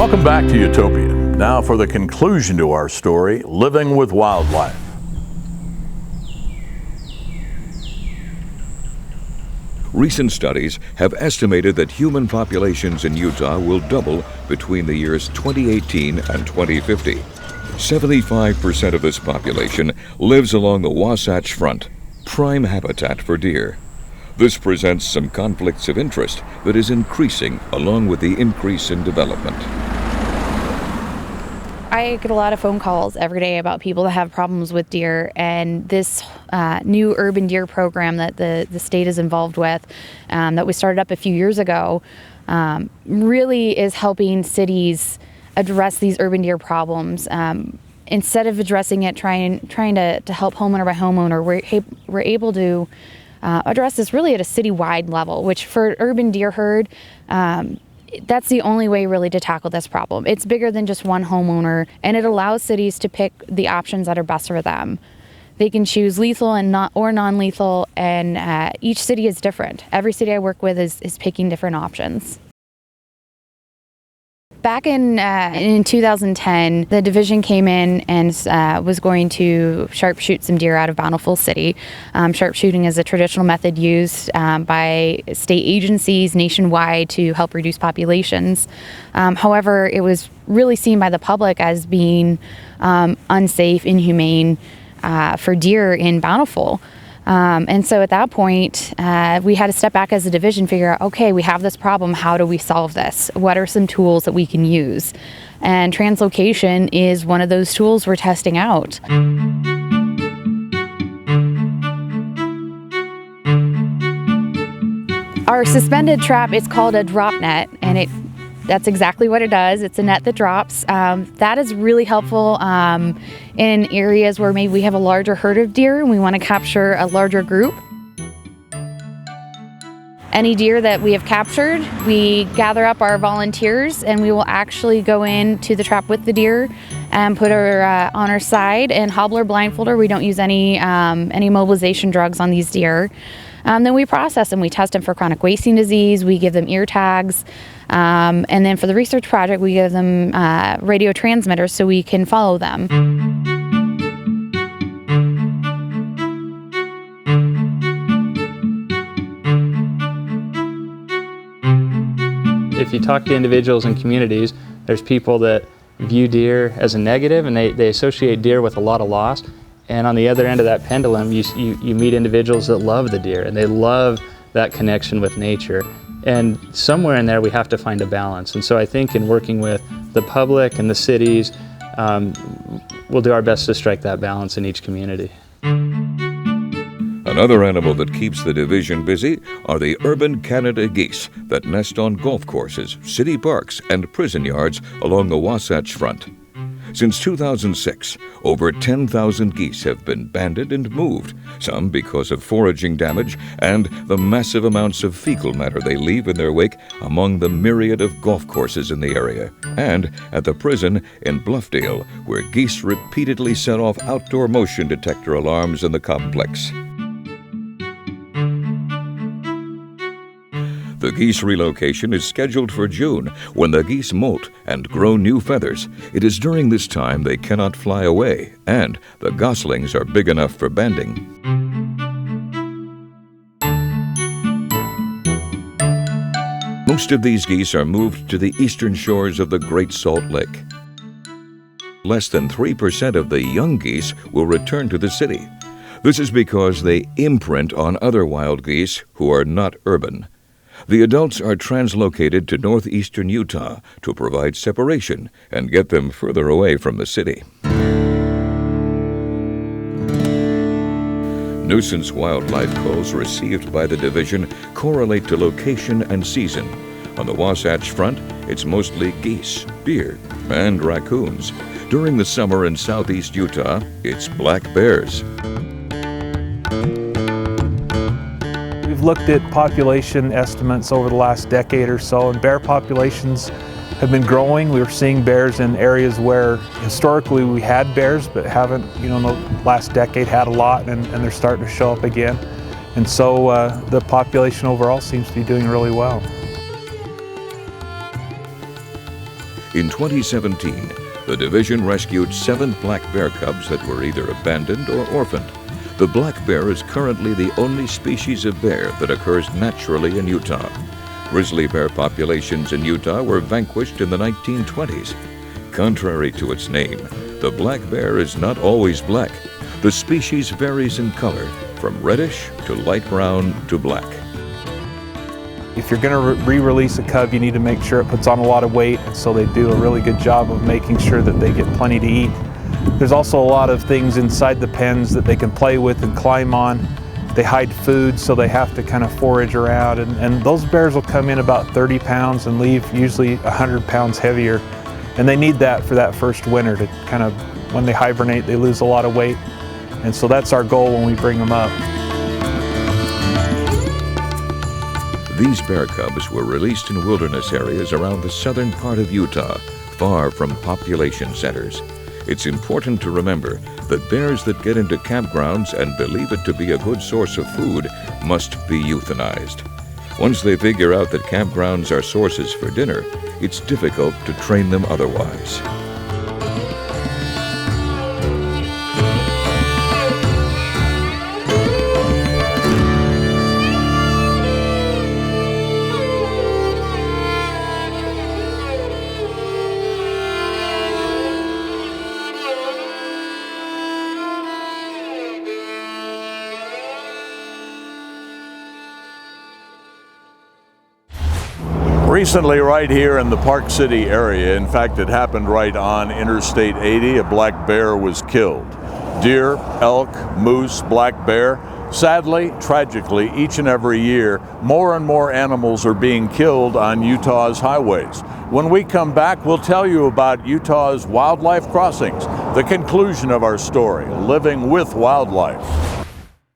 Welcome back to Utopia. Now for the conclusion to our story, Living with Wildlife. Recent studies have estimated that human populations in Utah will double between the years 2018 and 2050. 75% of this population lives along the Wasatch Front, prime habitat for deer. This presents some conflicts of interest that is increasing along with the increase in development. I get a lot of phone calls every day about people that have problems with deer, and this new urban deer program that the state is involved with, that we started up a few years ago, really is helping cities address these urban deer problems. Instead of addressing it, trying to help homeowner by homeowner, we're able to address this really at a citywide level, which for urban deer herd, that's the only way really to tackle this problem. It's bigger than just one homeowner, and it allows cities to pick the options that are best for them. They can choose lethal and non-lethal, and each city is different. Every city I work with is picking different options. Back in 2010, the division came in and was going to sharpshoot some deer out of Bountiful City. Sharpshooting is a traditional method used by state agencies nationwide to help reduce populations. However, it was really seen by the public as being unsafe, inhumane for deer in Bountiful. And so at that point, we had to step back as a division, figure out, okay, we have this problem. How do we solve this? What are some tools that we can use? And translocation is one of those tools we're testing out. Our suspended trap is called a drop net, and that's exactly what it does. It's a net that drops. That is really helpful in areas where maybe we have a larger herd of deer and we want to capture a larger group. Any deer that we have captured, we gather up our volunteers and we will actually go into the trap with the deer and put her on her side and hobble her, blindfold her. We don't use any mobilization drugs on these deer. Then we process them. We test them for chronic wasting disease. We give them ear tags. And then for the research project, we give them radio transmitters so we can follow them. If you talk to individuals in communities, there's people that view deer as a negative, and they associate deer with a lot of loss. And on the other end of that pendulum, you meet individuals that love the deer, and they love that connection with nature. And somewhere in there, we have to find a balance. And so I think in working with the public and the cities, we'll do our best to strike that balance in each community. Another animal that keeps the division busy are the urban Canada geese that nest on golf courses, city parks, and prison yards along the Wasatch Front. Since 2006, over 10,000 geese have been banded and moved, some because of foraging damage and the massive amounts of fecal matter they leave in their wake among the myriad of golf courses in the area, and at the prison in Bluffdale, where geese repeatedly set off outdoor motion detector alarms in the complex. The geese relocation is scheduled for June, when the geese molt and grow new feathers. It is during this time they cannot fly away, and the goslings are big enough for banding. Most of these geese are moved to the eastern shores of the Great Salt Lake. Less than 3% of the young geese will return to the city. This is because they imprint on other wild geese who are not urban. The adults are translocated to northeastern Utah to provide separation and get them further away from the city. Nuisance wildlife calls received by the division correlate to location and season. On the Wasatch Front, it's mostly geese, deer, and raccoons. During the summer in southeast Utah, it's black bears. We've looked at population estimates over the last decade or so, and bear populations have been growing. We're seeing bears in areas where historically we had bears, but haven't, in the last decade had a lot, and they're starting to show up again. And so the population overall seems to be doing really well. In 2017, the division rescued 7 black bear cubs that were either abandoned or orphaned. The black bear is currently the only species of bear that occurs naturally in Utah. Grizzly bear populations in Utah were vanquished in the 1920s. Contrary to its name, the black bear is not always black. The species varies in color, from reddish to light brown to black. If you're going to re-release a cub, you need to make sure it puts on a lot of weight, and so they do a really good job of making sure that they get plenty to eat. There's also a lot of things inside the pens that they can play with and climb on. They hide food, so they have to kind of forage around, and those bears will come in about 30 pounds and leave usually 100 pounds heavier. And they need that for that first winter to kind of, when they hibernate, they lose a lot of weight. And so that's our goal when we bring them up. These bear cubs were released in wilderness areas around the southern part of Utah, far from population centers. It's important to remember that bears that get into campgrounds and believe it to be a good source of food must be euthanized. Once they figure out that campgrounds are sources for dinner, it's difficult to train them otherwise. Recently, right here in the Park City area, in fact, it happened right on Interstate 80, a black bear was killed. Deer, elk, moose, black bear. Sadly, tragically, each and every year, more and more animals are being killed on Utah's highways. When we come back, we'll tell you about Utah's wildlife crossings, the conclusion of our story, living with wildlife.